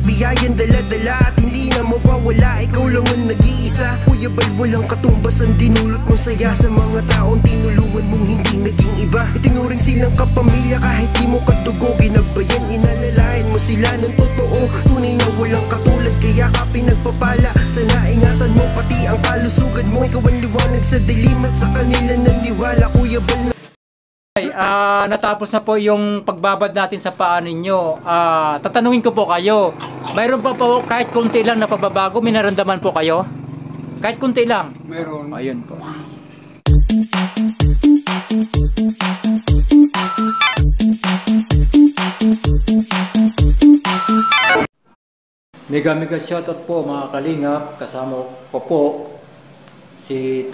biyayan dala-dala at hindi na mawawala. Ikaw lang ang nag-iisa. Kuya Bal, walang katumbas ang dinulot mong saya sa mga taong tinulungan mong hindi naging iba. Itinuring silang kapamilya kahit di mo kadugo. Ginabayan, inalalayan mo sila ng totoo. Tunay na walang katulad, kaya ka pinagpapala. Sana ingatan mo pati ang kalusugan mo. Ikaw ang liwanag sa dilim at sa kanila naniwala. Kuya Bal, natapos na po yung pagbabad natin sa paa ninyo. Tatanungin ko po kayo, mayroon pa po kahit konti lang na pagbabago? May naramdaman po kayo? Kahit konti lang? Meron. Ayun po. Mega shoutout po mga Kalingap. Kasama ko po si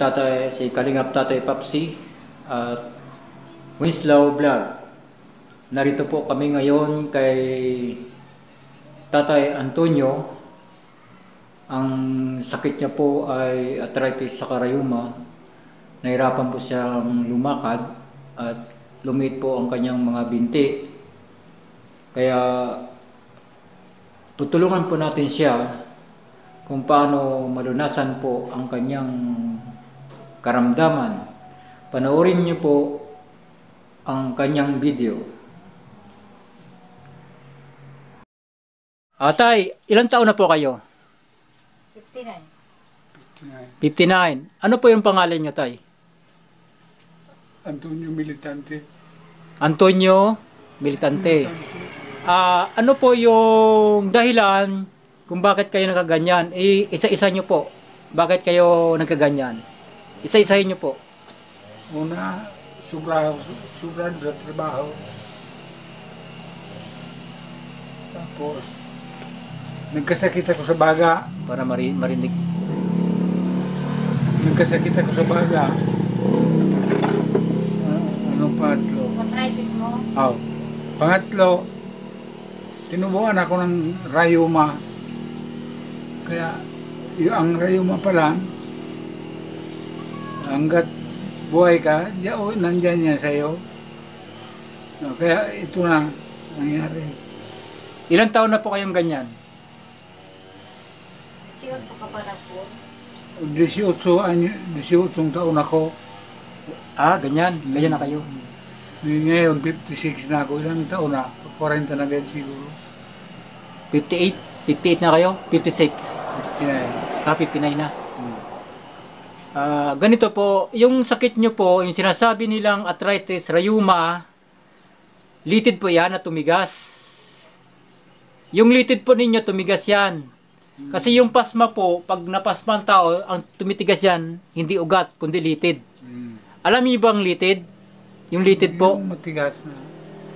Kalingap Tatay Papsi at Winslow Vlog. Narito po kami ngayon kay Tatay Antonio. Ang sakit niya po ay arthritis sa rheuma. Nahirapan po siyang lumakad at lumit po ang kanyang mga binti. Kaya tutulungan po natin siya kung paano malunasan po ang kanyang karamdaman. Panoorin niyo po ang kanyang video. Tay, ilang taon na po kayo? 59. 59. Ano po yung pangalan niyo, Tay? Antonio Militante. Antonio Militante. Ano po yung dahilan kung bakit kayo nakaganyan? Isa-isa niyo po. Bakit kayo nagkaganyan? Isa-isahin niyo po. Una, sobrang sa trabaho. Tapos, nagkasakit ako sa baga. Para marinig. Nagkasakit ako sa baga. Anong pangatlo? Arthritis mo? Oh. Pangatlo, tinubuan ako ng rheuma. Kaya, ang rheuma pa lang, hanggat buhay ka, nandyan yan sa'yo. No, kaya ito na nangyari. Ilang taon na po kayong ganyan? Siyon po ka pala po. 18 taon ako. Ganyan. Ganyan na kayo. Ngayon, 56 na ako. Ilang taon na? 40 na ganyan siguro. 58? 58 na kayo? 56? 59. 59 na. Ganito po, yung sakit nyo po, yung sinasabi nilang arthritis, rheuma, litid po yan na tumigas. Yung litid po ninyo, tumigas yan. Kasi yung pasma po, pag napasma ang tao, ang tumitigas yan, hindi ugat, kundi litid. Alam niyo ba ang litid? Yung litid po? Yung matigas na.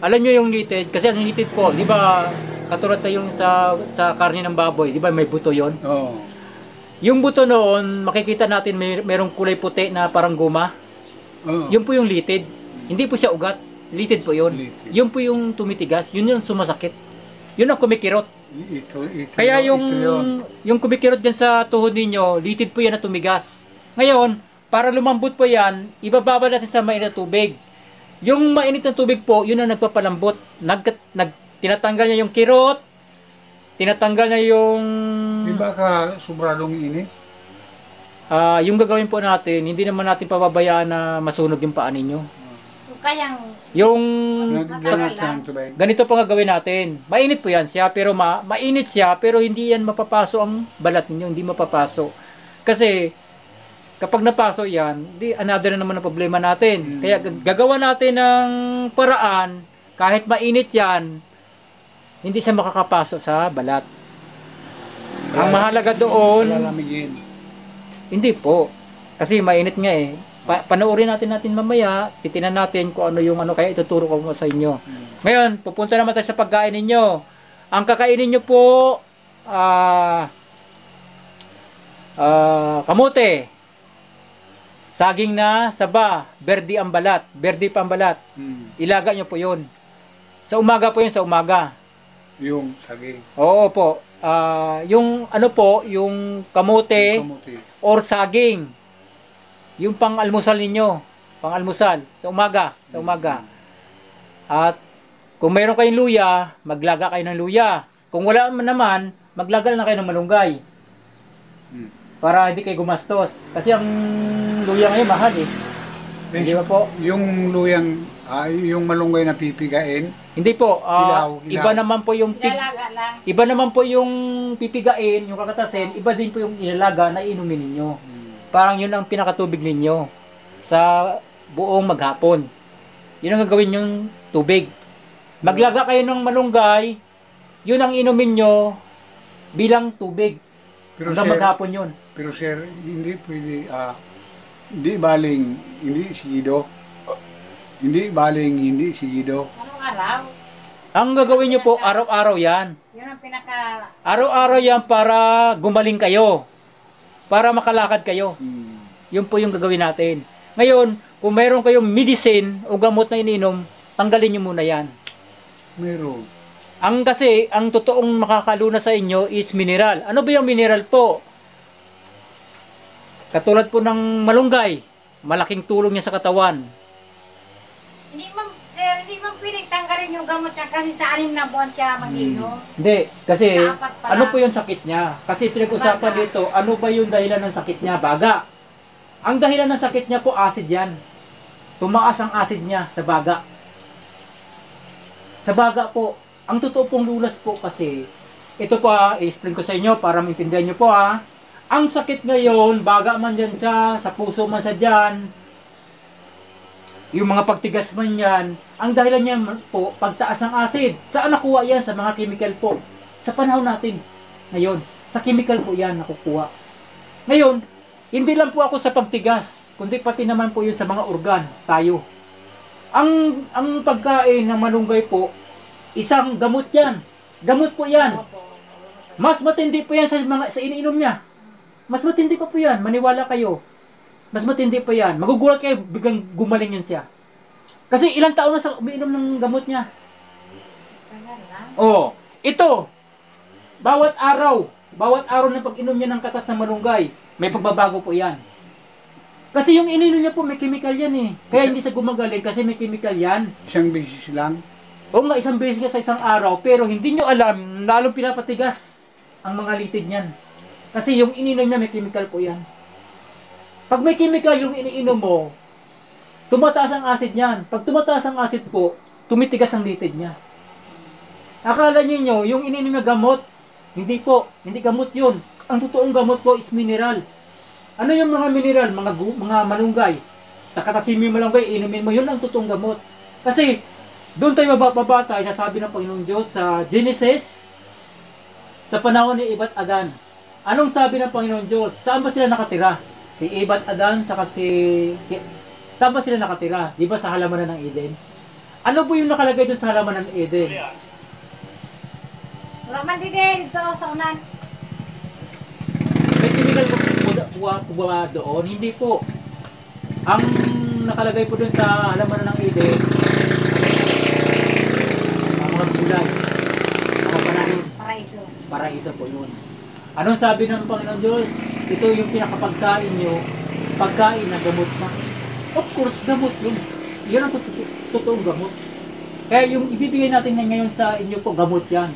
Alam niyo yung litid? Kasi ang litid po, di ba, katulad na yung sa karne ng baboy, di ba may buto yon? Oo. Yung buto noon, makikita natin merong kulay puti na parang guma. Yun po yung litid. Hindi po siya ugat. Litid po yun. Litid. Yun po yung tumitigas. Yun yung sumasakit. Yun ang kumikirot. Kaya ito yun. yung kumikirot dyan sa tuhod ninyo, litid po yan na tumigas. Ngayon, para lumambot po yan, ibababa natin sa mainit na tubig. Yung mainit na tubig po, yun ang nagpapalambot. Tinatanggal niya yung kirot, tinatanggal niya yung... Di ba ka sobradong init? Yung gagawin po natin, hindi naman natin pababayaan na masunog yung paa ninyo. Kayang... Yung... Ganito po gagawin natin. Mainit po yan siya, pero mainit siya, pero hindi yan mapapaso ang balat ninyo, hindi mapapaso. Kasi, kapag napaso yan, another na naman ang problema natin. Kaya gagawa natin ng paraan, kahit mainit yan, hindi siya makakapaso sa balat. Ang mahalaga doon, lalamigin. hindi po. Kasi mainit nga eh. Panoorin natin mamaya, titinan natin kung ano yung kaya ituturo ko sa inyo. Ngayon, pupunta naman tayo sa pagkain ninyo. Ang kakainin nyo po, kamote, saging na saba, berde ang balat, berde pa ang balat. Ilaga nyo po yun. Sa umaga po yun, sa umaga. Yung saging. Oo po. Yung yung kamote, or saging. Yung pang-almusal ninyo, pang-almusal sa umaga, At kung mayroon kayong luya, maglaga kayo ng luya. Kung wala man naman, maglagal na kayo ng malunggay. Hmm. Para hindi kayo gumastos. Kasi ang luya ngayon mahal eh. Hindi ba po? Yung luyang, yung malunggay na pipigain, Hindi po. Hilaw. Iba naman po yung Ilalaga lang. iba naman po yung pipigain, yung kakatasin, iba din po yung inalaga na inumin ninyo. Parang yun ang pinakatubig ninyo sa buong maghapon. Yun ang gagawin yung tubig. Maglaga kayo ng malunggay, yun ang inumin nyo bilang tubig. pero Hanggang sir, maghapon yun. pero sir, hindi pwede, hindi baling, hindi sigido. Hindi baling, hindi sigido. Anong araw? Ang gagawin nyo po, araw-araw yan. Yun ang pinaka... Araw-araw yan para gumaling kayo. Para makalakad kayo. Yun po yung gagawin natin. Ngayon, kung mayroon kayong medicine o gamot na ininom, tanggalin nyo muna yan. Meron. Ang totoong makakaluna sa inyo is mineral. Ano ba yung mineral po? Katulad po ng malunggay. Malaking tulong niya sa katawan. Hindi man, sir, hindi man pwedeng tanggalin yung gamot niya kasi sa 6 na buwan siya mag-inom. Hindi, kasi Dapat pala. ano po yung sakit niya? Kasi pinag-usapan Baga. dito, ano ba yung dahilan ng sakit niya? Baga. Ang dahilan ng sakit niya po, acid yan. Tumaas ang acid niya sa baga. Sa baga po, ang totoo pong lunas po kasi, ito po i-explain ko sa inyo para maintindihan nyo po Ang sakit ngayon, baga man dyan sa puso man sa dyan, yung mga pagtigas man yan, ang dahilan niya po, pagtaas ng acid. Saan nakuha yan? Sa mga chemical po. Sa panahon natin, ngayon, sa chemical po yan nakukuha. Ngayon, hindi lang po ako sa pagtigas, kundi pati naman po yun sa mga organ, tayo. Ang pagkain ng malunggay po, isang gamot yan. Gamot po yan. Mas matindi po yan sa iniinom niya. Mas matindi pa po yan. Maniwala kayo. Mas matindi pa yan. Magugulat kayo, biglang gumaling yan siya. Kasi ilang taon na sa umiinom ng gamot niya. Tagal lang. Oh, ito. Bawat araw na pag-inom niya ng katas ng malunggay, may pagbabago po yan. Kasi yung ininom niya po, may chemical yan eh. Kaya hindi siya gumagaling kasi may chemical yan. Isang beses lang. O nga, isang beses ka sa isang araw, pero hindi nyo alam, lalong pinapatigas ang mga litid niyan. Kasi yung ininom niya, may chemical po yan. Pag may chemical yung iniinom mo, tumataas ang acid niyan. Pag tumataas ang acid po, tumitigas ang litid niya. Akala niyo yung iniinom niya gamot, hindi po, hindi gamot yun. Ang totoong gamot po is mineral. Ano yung mga mineral? Mga malunggay. Takatasin mo yung malunggay, inumin mo, yun ang totoong gamot. Kasi, doon tayo mababatay, sasabi ng Panginoong Diyos sa Genesis, sa panahon ni Eva at Adan. Anong sabi ng Panginoong Diyos? Saan ba sila nakatira? Si Eva at Adan, saka saan ba sila nakatira? Di ba sa halamanan ng Eden? Ano po yung nakalagay doon sa halamanan ng Eden? Wala man dito sa unan. May chemical po doon? Hindi po. Ang nakalagay po doon sa halamanan ng Eden, mga gulay, mga pananim, Paraiso. paraiso po yun. Anong sabi ng Panginoon Diyos? Ito yung pinakapagkain nyo, pagkain na gamot na. Of course, gamot yun. Yan ang totoong gamot. Kaya yung ibibigay natin ngayon sa inyo po, gamot yan.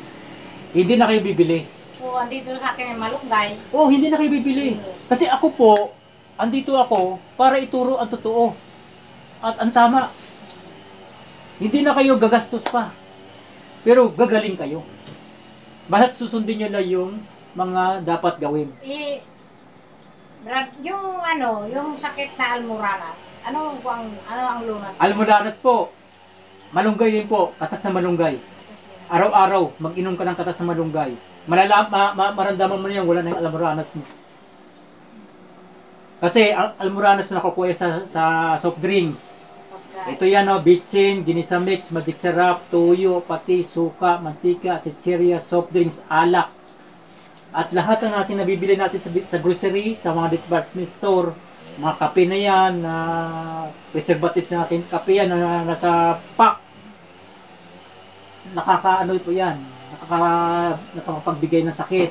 Hindi na kayo bibili. So, andito sa akin yung malunggay. Oh, hindi na kayo bibili. Kasi ako po, andito ako para ituro ang totoo. At ang tama. Hindi na kayo gagastos pa. Pero gagaling kayo. Basta't susundin nyo lang yung mga dapat gawin. Yung sakit na almoranas. Ano ang lunas? Almoranas po. Malunggay din po. Katas na malunggay. Araw-araw, mag-inom ka ng katas na malunggay. Maramdaman mo na yan, wala na yung almoranas mo. Kasi almoranas mo nakukuha sa soft drinks. Ito yan bitchin, ginisamix, magic syrup, tuyo, pati, suka, mantika, sitseria, soft drinks, alak. At lahat ng natin nabibili natin sa grocery, sa mga department store, mga kape na yan, preservatives na natin, kape yan na nasa pack. Nakakaano po yan, nakakapagbigay ng sakit.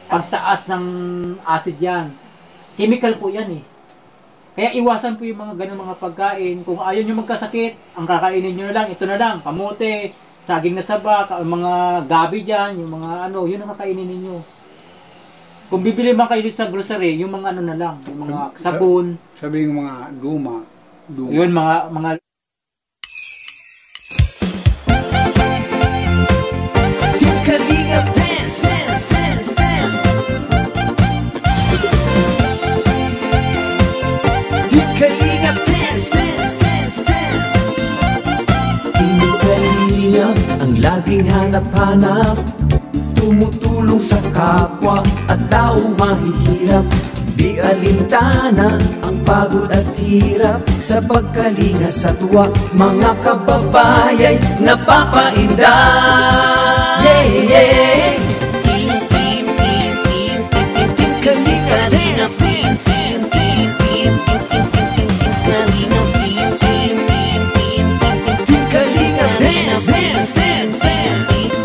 Pagtaas ng acid yan. Chemical po yan eh. Kaya iwasan po yung mga ganung mga pagkain. Kung ayaw nyo magkasakit, ang kakainin nyo na lang, ito na lang, kamote, saging na saba, mga gabi dyan, yung mga ano, yun ang kakainin ninyo. Kung bibili man kayo sa grocery, yung mga ano na lang, yung mga sabon, Sabi yung mga luma. yun mga Team Kalingap Dance, dance, dance, dance. Team Kalingap Dance, dance, dance, dance. Team Kalingap ang laging hanap-hanap, tumutulong sa kapwa at taong mahihirap. Di alintana ang pagod at hirap, sa pagkalinga sa tuwa mga kababayay napapainda. Yeah, yeah. Team Kalingap Dance, dance, dance, dance. Team Kalingap, Team Kalingap Dance, dance, dance, dance.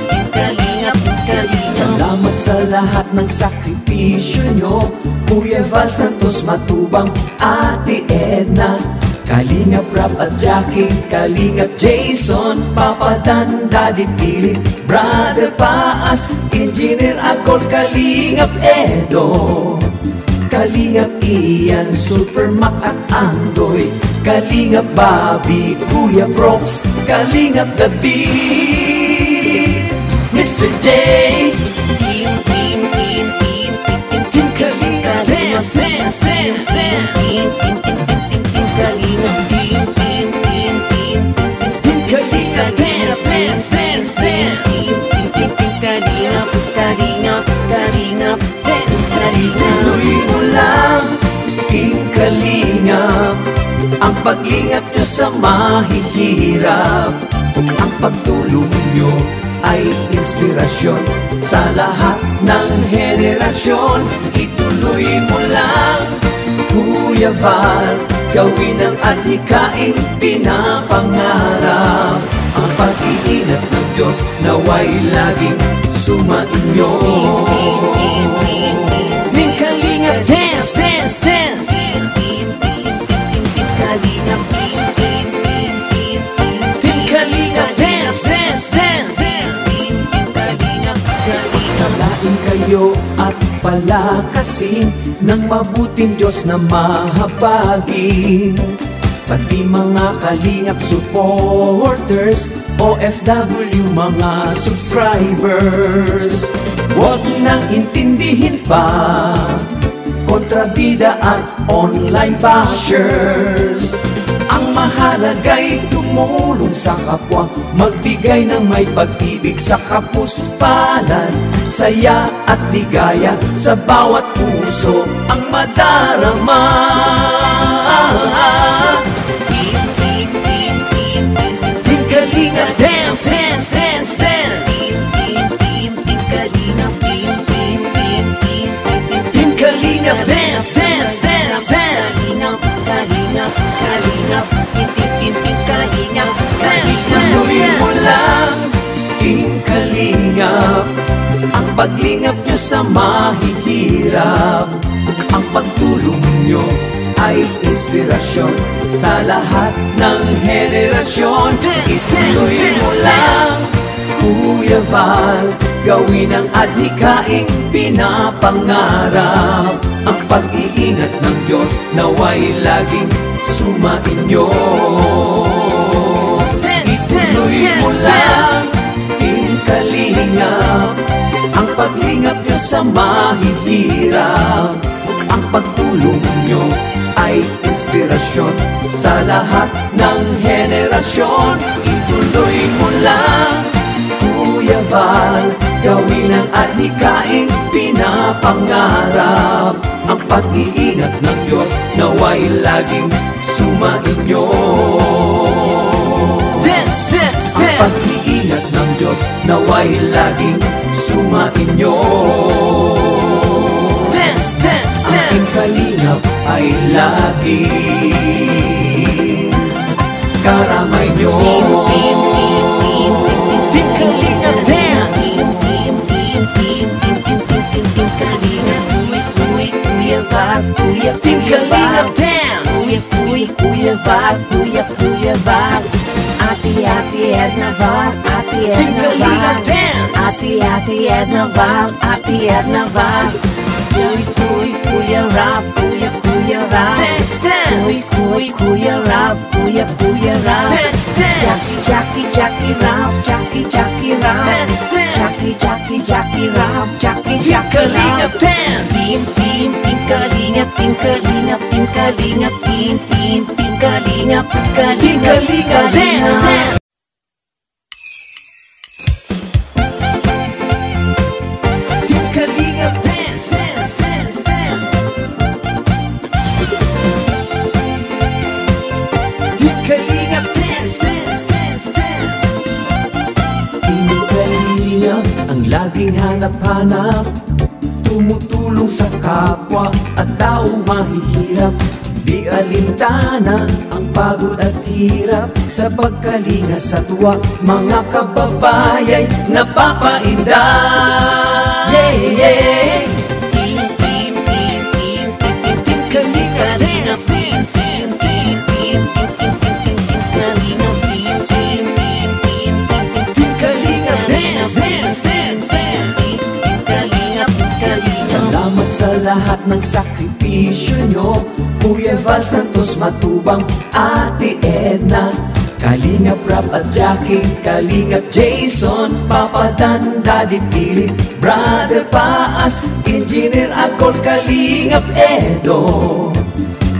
Salamat sa lahat ng sakripisyo nyo, Kuya Val Santos Matubang, Ate Edna, Kalingap Rap at Jackie, Kalingap Jason, Papa Dan, Daddy Philip, Brother Paas, Engineer Akol, Kalingap Edo, Kalingap Ian, Super Mac at Andoy, Kalingap Bobby, Kuya Brox, Kalingap David, Mr. J. Team Kalingap Dance, dance, dance, dance. Team Kalingap, Team Kalingap Dance, dance, dance, dance. Kalingap, Kalingap, Kalingap Dance, Kalingap. Tuloy mo lang, Team Kalingap, ang paglingap nyo sa mahihirap, ang pagtulong nyo ay inspirasyon sa lahat ng henerasyon. Ituloy mo lang, Kuya Val, gawin ang adhikaing pinapangarap. Ang pag-iingat ng Diyos naway laging sumainyo. Team Kalingap Dance, dance, dance. Team Kalingap, Team Kalingap Dance, dance, dance. Kalain kayo at palakasin ng mabuting Diyos na mahabagin. Pati mga Kalingap supporters, OFW mga subscribers, huwag nang intindihin pa kontrabida at online bashers. Ang mahalaga'y tumulong sa kapwa, magbigay ng may pag-ibig sa kapuspalan, saya at ligaya sa bawat puso ang madarama. Team Kalingap Dance, dance, dance, dance. Team Kalingap, Team Kalingap Dance, dance, dance, dance. Kalingap, Kalingap, Team Kalingap Dance, tuloy mo lang, Team Kalingap, ang paglingap nyo sa mahihirap, ang pagtulong nyo ay inspirasyon sa lahat ng henerasyon. Ituloy mo lang, Kuya Val, gawin ang adhikaing pinapangarap, ang pag-iingat ng Diyos naway laging sumainyo. Ituloy mo lang, Team Kalingap, ang paglingap nyo sa mahihirap, ang pagtulong nyo ay inspirasyon sa lahat ng henerasyon. Ituloy mo lang, Kuya Val, gawin ang adhikaing pinapangarap, ang pag-iingat ng Diyos naway laging sumainyo. Dance, dance, dance. Ang pag-iingat ng Diyos naway laging sumainyo. Dance, dance, dance. Ang Team Kalingap ay laging karamay nyo. Team Kalingap Dance. Team Kalingap Dance. Kuya Val, Kuya Val, Ate Edna Val, Ate Edna Val, Ate Edna Val, Ate Edna Val. Kuy, Kuya Rab, Kuya Rab. Kuy, Kuya Rab, Kuya Rab. Jackie Rab, Jackie Rab. Jackie Rab, Jackie Rab. Team Kalingap, Team Kalingap, Team Kalingap, Team Kalingap, Kalingap, dance. Ang laging hanap-hanap, tumutulong sa kapwa at taong mahihirap. Di alintana ang pagod at hirap, sa pagkalinga sa tuwa, mga kababayay napapainda. Yeah. Team Kalinga Dance. Salamat sa lahat ng sakripisyo nyo, Kuya Val Santos Matubang, Ate Edna, Kalingap Rab at Jackie, Kalingap Jason, Papa Dan, Daddy Philip, Brother Paas, Engineer Akol, Kalingap Edo,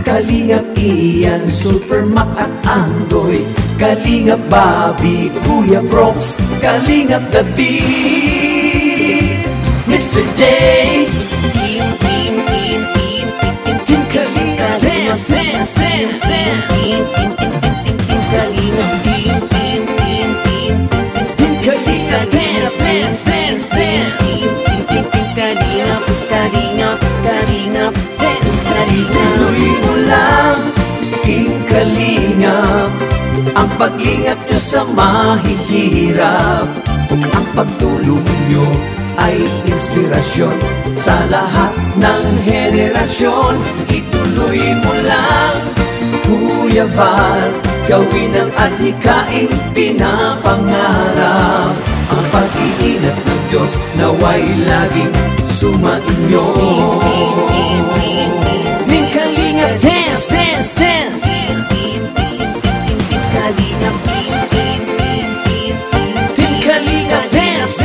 Kalingap Ian, Super Mac at Andoy, Kalingap Bobby, Kuya Brox, Kalingap David, Mr. J. Team Kalinga Dance. Team Kalinga Dance. Tuloy mo lang, Team Kalingap, ang paglingap nyo sa mahihirap. Ang pagtulong nyo ay inspirasyon sa lahat ng henerasyon. Ituloy mo lang, Kuya Val, gawin ang adhikaing pinapangarap. Ang pag-iingat ng Diyos naway laging sumainyo. Team Kalinga Dance. Team Kalinga Dance.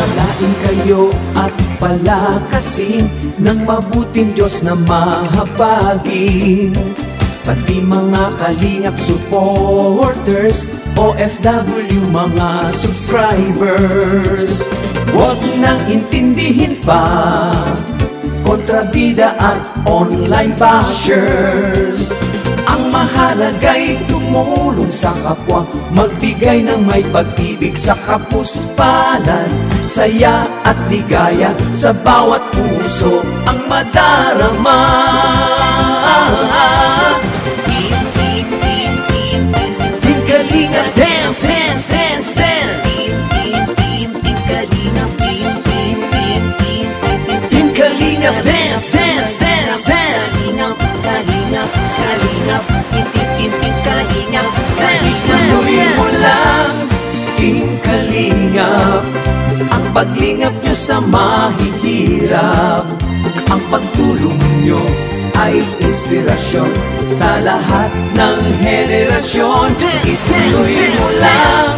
Kalain kayo at palakasin ng mabuting Diyos na mahabagin. Pati mga Kalingap supporters, OFW mga subscribers, huwag nang intindihin pa kontrabida at online bashers. Ang mahalaga'y tumulong sa kapwa, magbigay ng may pag-ibig sa kapuspalan, saya at ligaya sa bawat puso ang madarama. Team Kalinga Dance. Team Kalinga Dance. Tuloy mo lang, Team Kalingap, ang paglingap nyo sa mahihirap. Ang pagtulong nyo ay inspirasyon sa lahat ng henerasyon. Ituloy mo lang,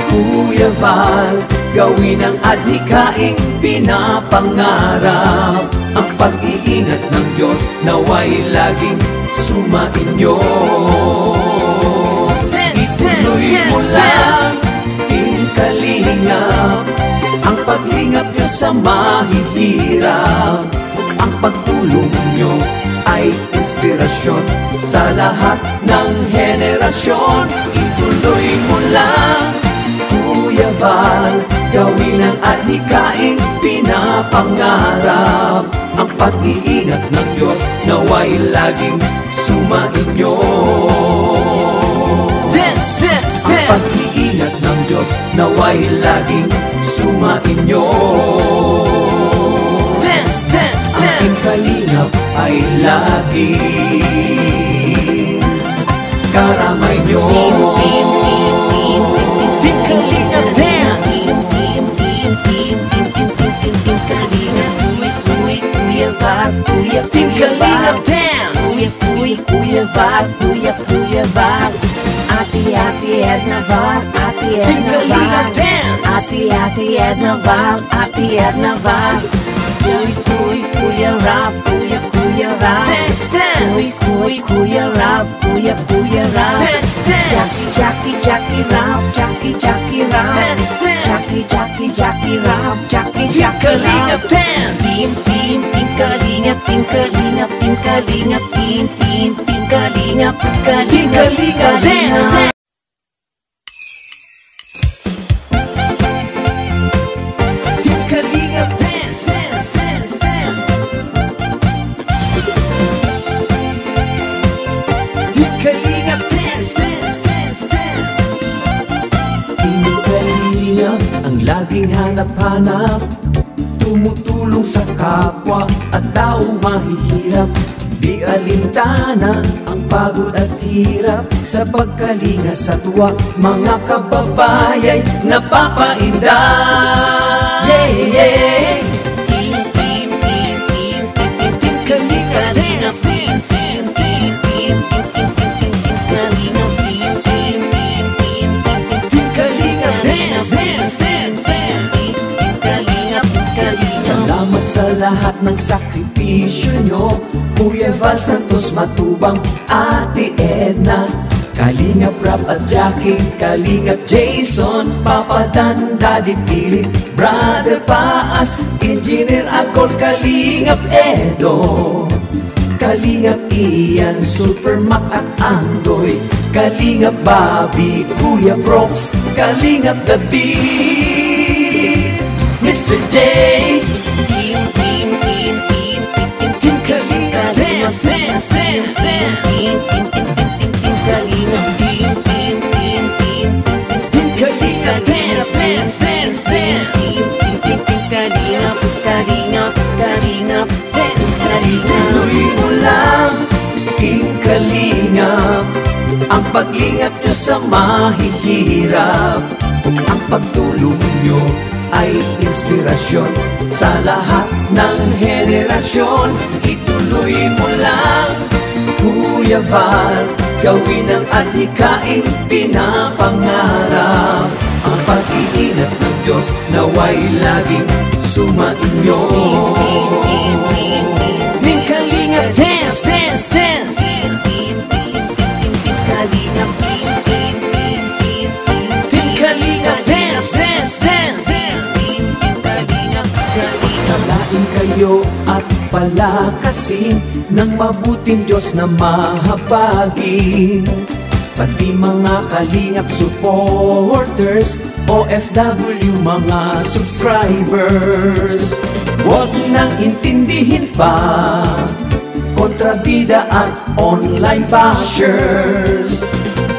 Kuya Val, gawin ang adhikaing pinapangarap. Ang pag-iingat ng Diyos naway laging sumainyo. Ituloy mo lang, Team Kalingap, ang paglingap nyo sa mahihirap. Ang pagtulong nyo ay inspirasyon sa lahat ng henerasyon. Ituloy mo lang, Kuya Val, gawin ang adhikaing pinapangarap. Ang pag-iingat ng Diyos naway laging sumainyo. Ang pag-iingat ng Diyos naway laging sumainyo. Ang Kalingap ay laging karamay nyo. Team Kalingap Dance. Team Kalingap Dance. Kuya Val, Kuya Val. Ate Edna Val, Ate Edna Val. Ate Edna Val, Ate Edna Val. Kuya Rap, Kuya Rap. Kuya Rap, Kuya Rap. Jackie Rap, Jackie Rap. Jackie Rap, Jackie Rap. Team Kalingap, Team Kalingap, Team Kalingap, Team Kalingap, Team Kalingap Dance. Team Kalingap Dance, dance. Team Kalingap Dance, dance. Team Kalingap ang laging hanap-hanap, tumutulong sa kapwa at taong mahihirap. Di alintana ang pagod at hirap, sa pagkalinga sa tuwa mga kababayay napapainda. Yeah. Team Kalingap Dance, Team Kalingap, Team Kalingap Dance, Salamat sa lahat ng sakripisyo nyo, Kuya Val Santos Matubang, Ate Edna, Kalingap Rap at Jackie, Kalingap Jason, Papa Dan, Daddy Philip, Brother Paas, Engineer Akol, Kalingap Edo, Kalingap Ian, Super Mac at Andoy, Kalingap Bobby, Kuya Brox, Kalingap David, Mr. J. Team Kalingap Dance, Team Kalingap, Team Kalingap Dance, Kalingap Dance. Tuloy mo lang, Team Kalingap, ang paglingap nyo sa mahihirap. Ang pagtulong nyo ay inspirasyon sa lahat ng henerasyon. Ituloy mo lang, Kuya Val, gawin ang adhikaing pinapangarap. Ang pag-iingat ng Diyos naway laging sumainyo. Team Kalingap Dance, Team Kalingap, Team Kalingap Dance. Paglain kayo at palakasin ng mabuting Diyos na mahabagin. Pati mga Kalingap supporters, OFW mga subscribers, huwag nang intindihin pa kontrabida at online bashers.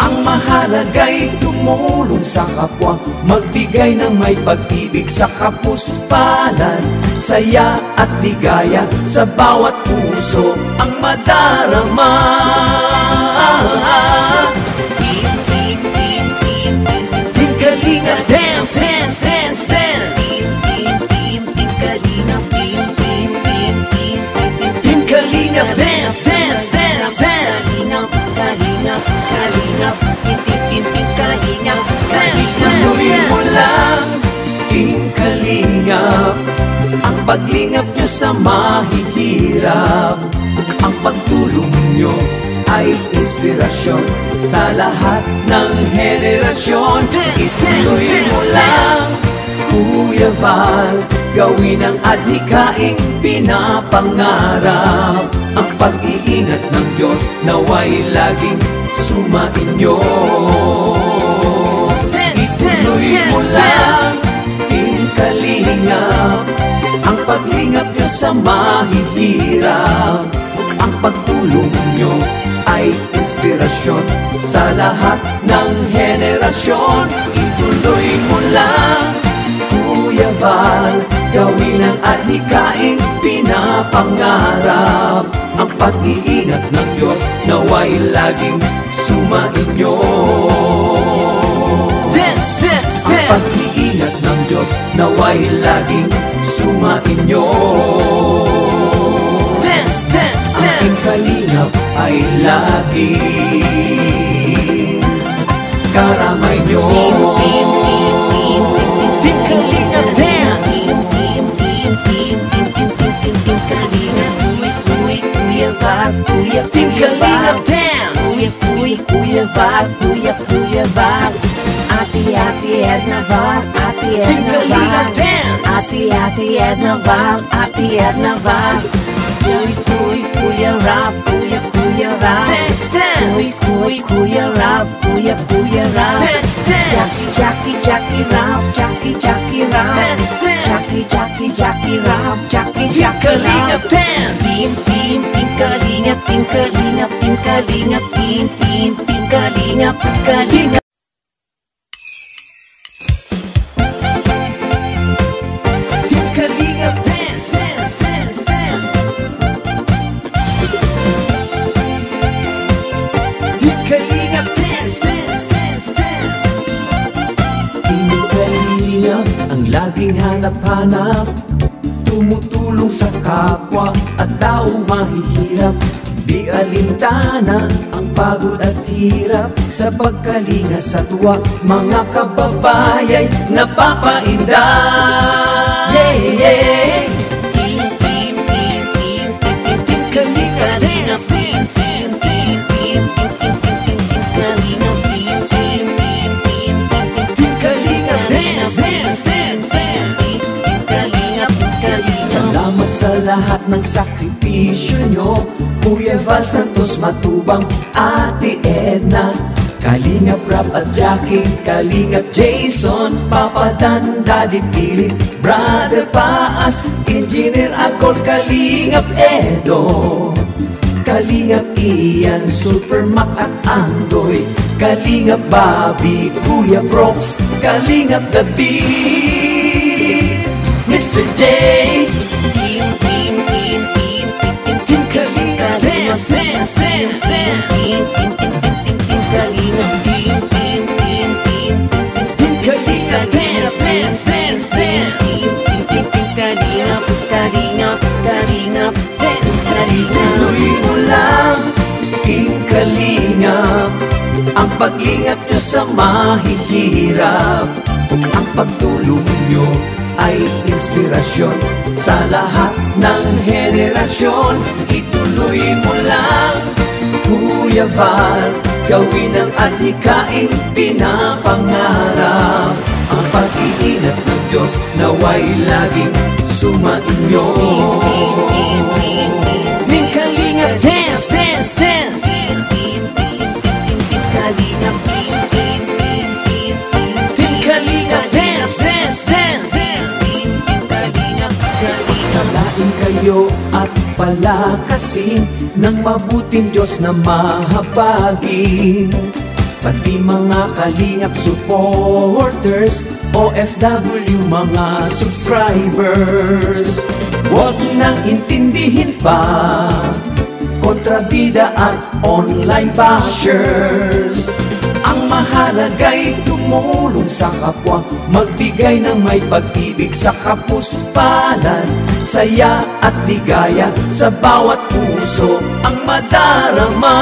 Ang mahalaga'y tumulong sa kapwa, magbigay ng may pag-ibig sa kapuspalan, saya at ligaya sa bawat puso ang madarama. Team Kalingap Dance, Team Kalingap, Team Kalingap Dance, Kalingap, Team Kalingap Dance. Tuloy mo lang, Team Kalingap, ang paglingap nyo sa mahihirap. Ang pagtulong nyo ay inspirasyon sa lahat ng henerasyon. Ituloy mo lang, Kuya Val, gawin ang adhikaing pinapangarap. Ang pag-iingat ng Diyos naway laging sumainyo. Ituloy mo lang, Team Kalingap, ang paglingap nyo sa mahihirap. Ang pagtulong nyo ay inspirasyon sa lahat ng henerasyon. Ituloy mo lang, Kuya Val, gawin ang adhikaing pinapangarap. Ang pag-iingat ng Diyos naway laging sumain nyo. Dance, dance, Ang dance. pag-iingat ng Diyos naway laging sumain nyo. Dance, dance, Ang aking dance. kalingap ay laging karamay nyo. Team Kalingap Dance. Team Kalingap Dance. Kuya Val, Kuya Val. Ate Edna Val, Ate Team Edna Kalingap Val. Dance. Ate Edna Val, Ate Edna Val. Kuya Rap, Kuya Rap. Dance, dance. Kuya Rap, Kuya Rap. Dance, dance. Jackie Rap, Jackie Rap. Dance, dance. Jackie Rap, Team Jackie Kalingap Rap. Dance. Team Kalingap, Team Kalingap, Team Kalingap, Team Kalingap, Kalingap. Team Kalingap Dance, dance, dance, dance. Team Kalingap Dance, dance, dance, dance. Team Kalingap ang laging hanap-hanap, tumutulong sa kapwa at taong mahihirap. Di alintana ang pagod at hirap, sa pagkalinga sa tuwa mga kababayay napapainda. Yeah, yeah. Team Kalingap Dance, dance, dance, dance. Team Kalingap Dance, dance, dance, dance. Salamat sa lahat ng sakripisyo nyo, Kuya Val Santos Matubang, Ate Edna, Kalingap Rap at Jackie, Kalingap Jason, Papa Dan, Daddy Philip, Brother Paas, Engineer Akol, Kalingap Edo, Kalingap Ian, Super Mac at Andoy, Kalingap Bobby, Kuya Brooks, Kalingap David, Mr. J. Team Kalingap Dance, dance, dance, dance. Team Kalingap Dance, dance, dance, dance. Tuloy mo lang, Team Kalingap, ang paglingap nyo sa mahihirap. Ang pagtulong nyo ay inspirasyon sa lahat ng henerasyon. Ituloy mo lang, Kuya Val, gawin ang adhikaing pinapangarap. Ang pag-iingat ng Diyos naway laging sumainyo. Team Kalingap Dance, dance, dance. Team Kalingap Dance, dance, dance. Pagpalain kayo at palakasin ng mabuting Diyos na mahabagin. Pati mga Kalingap supporters, OFW mga subscribers, huwag nang intindihin pa kontrabida at online bashers. Ang mahalaga'y tumulong sa kapwa, magbigay ng may pag-ibig sa kapuspalan, saya at ligaya sa bawat puso ang madarama.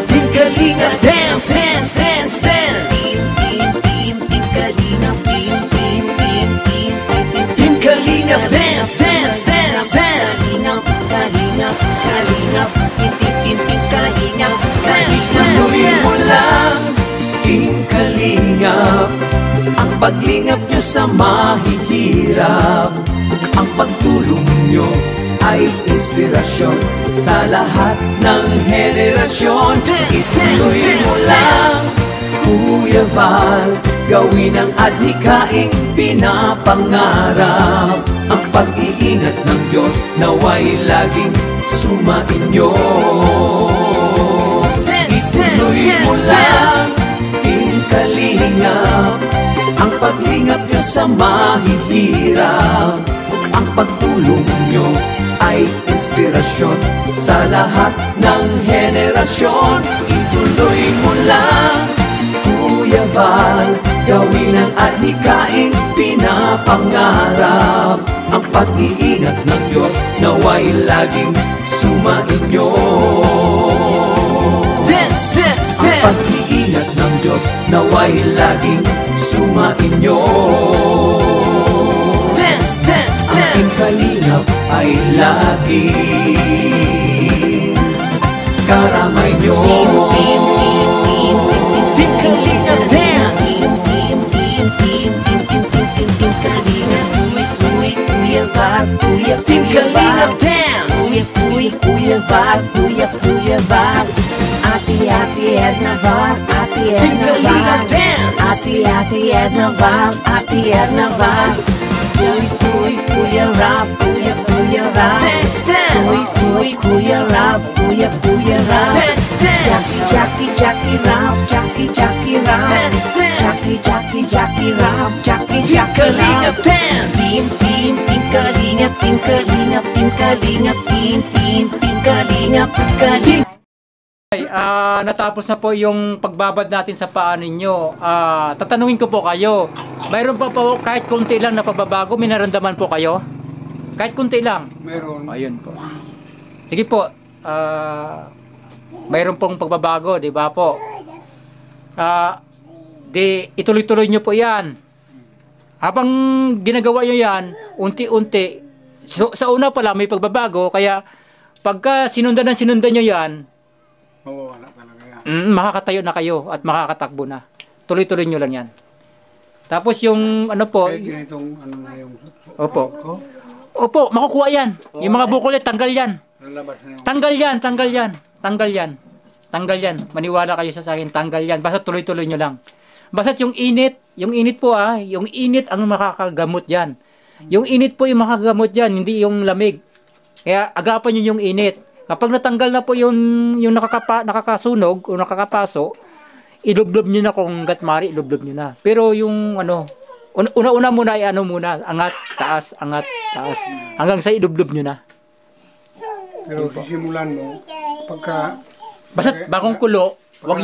Team Kalingap Dance, dance, dance, dance. Team Kalingap Dance, dance, dance, dance. Tuloy mo lang, Team Kalingap, ang paglingap nyo sa mahihirap. Ang pagtulong nyo ay inspirasyon sa lahat ng henerasyon. Ituloy mo lang, Kuya Val, gawin ang adhikaing pinapangarap. Ang pag-iingat ng Diyos naway laging sumainyo. Ituloy mo lang, Team Kalingap, ang paglingap nyo sa mahihirap. Ang pagtulong nyo ay inspirasyon sa lahat ng henerasyon. Ituloy mo lang, Kuya Val, gawin ang adhikaing pinapangarap. Ang pag-iingat ng Diyos naway laging sumainyo. Dance, dance, Ang dance. pag-iingat ng Diyos naway laging sumainyo. Dance, dance, Aking dance. kalingap ay laging karamay nyo. Team Kalinga Dance. Team Kalinga Dance. Kuya Val, Kuya Val. Ate Edna Val, Ate Team Edna Kalinga Val. Dance. Ate Edna Val, Ate Edna Val. Kuya Rap, Kuya Rap. Dance, dance. Kuya Rap, Kuya Rap. Dance, dance. Jackie Rap, Jackie Rap. Dance, dance. Jackie Rap, Team Jackie Kalinga Rap. Dance. Team Kalinga, Team Kalinga, Team Kalinga, Team Kalinga, Kalinga. Ay, natapos na po yung pagbabad natin sa paa ninyo. Tatanungin ko po kayo, mayroon pa po kahit konti lang na pagbabago, may naramdaman po kayo? Kahit konti lang. Meron. Ayun po. Sige po, mayroon pong pagbabago, di ba po? Di ituloy-tuloy nyo po yan. Habang ginagawa nyo yan, unti-unti, sa una pa lang may pagbabago, kaya pagka sinundan nyo yan, Mawawala talaga yan. makakatayo na kayo at makakatakbo na. Tuloy-tuloy nyo lang yan. Tapos yung ano po, Kahit ganitong ano na yung opo. ko, Opo, makukuha yan. Yung mga bukulit, tanggal yan. lalabas na yung Tanggal yan, tanggal yan. Tanggal yan. Tanggal yan. Maniwala kayo sa akin, tanggal yan. Basta tuloy-tuloy nyo lang. Basta yung init po yung init ang makakagamot yan. Yung init po yung makakagamot yan, hindi yung lamig. Kaya agapan nyo yung init. Kapag natanggal na po yung nakakasunog o nakakapaso, ilublob nyo na kung gatmari, ilublob nyo na. Pero yung ano, una-una muna ay ano muna, angat, taas, hanggang sa ilublob nyo na. pero sisimulan mo pagka Basta bagong kulo, wag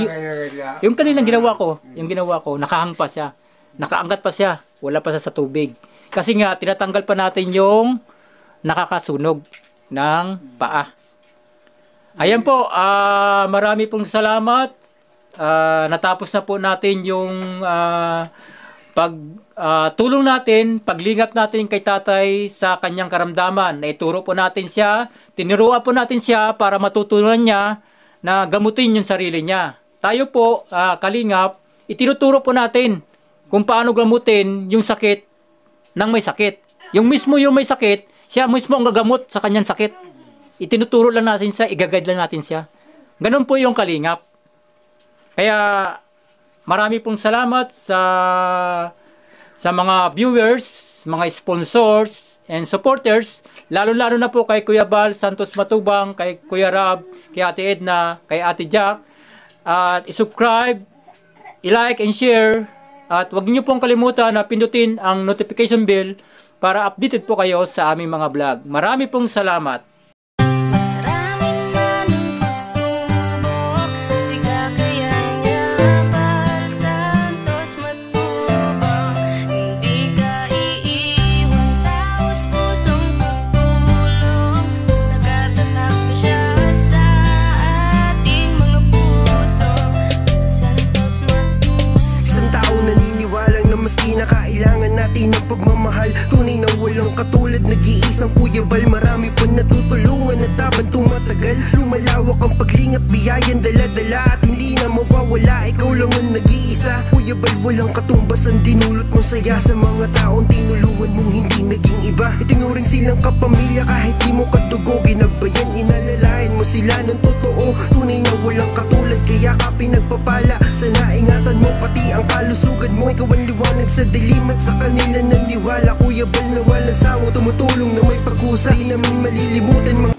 yung kanilang ginawa ko, nakahang pa siya. Nakaangat pa siya, wala pa siya sa tubig. Kasi nga, tinatanggal pa natin yung nakakasunog ng paa. Ayan po, marami pong salamat. Natapos na po natin yung tulong natin, paglingap natin kay tatay sa kanyang karamdaman. Naituro po natin siya, tinuruan po natin siya para matutunan niya na gamutin yung sarili niya. Tayo po, kalingap, itinuturo po natin kung paano gamutin yung sakit ng may sakit. Yung may sakit, siya mismo ang gagamot sa kanyang sakit. Itinuturo lang natin siya, i-guide lang natin siya. Ganun po yung kalingap. Kaya marami pong salamat sa mga viewers, mga sponsors, and supporters, lalo-lalo na po kay Kuya Val Santos Matubang, kay Kuya Rab, kay Ate Edna, kay Ate Jack. At i-subscribe, i-like and share. At huwag niyo pong kalimutan na pindutin ang notification bell para updated po kayo sa aming mga vlog. Marami pong salamat. Maraming manong pagsubok, di kakayanya para Santos Matubang. Hindi ka iiwan, taos pusong tutulong. Nagtatakbo siya sa ating mga puso. Santos Matubang. Isang tao naniniwala na maski na kailangan natin ng pagmamahal, tunay na walang katulad, nag-iisang Kuya Val. Marami pa natutulungan at habang tumatagal, lumalawak ang paglingap, biyayan dala-dala at hindi na mawawala. Ikaw lang ang nag-iisa, Kuya Val, walang katumbas ang dinulot mong saya sa mga taong tinulungan mong hindi naging iba. Itinuring silang kapamilya kahit di mo katugo, ginabayan, inalalayan mo sila ng totoo. Tunay na walang katulad, kaya ka pinagpapala. Sana ingatan mo pati ang kalusugan mo. Ikaw ang liwanag sa dilim at sa kanila naniwala. Kuya Val na walang sawang tumutulong na may pag-usa, di namin malilimutan mga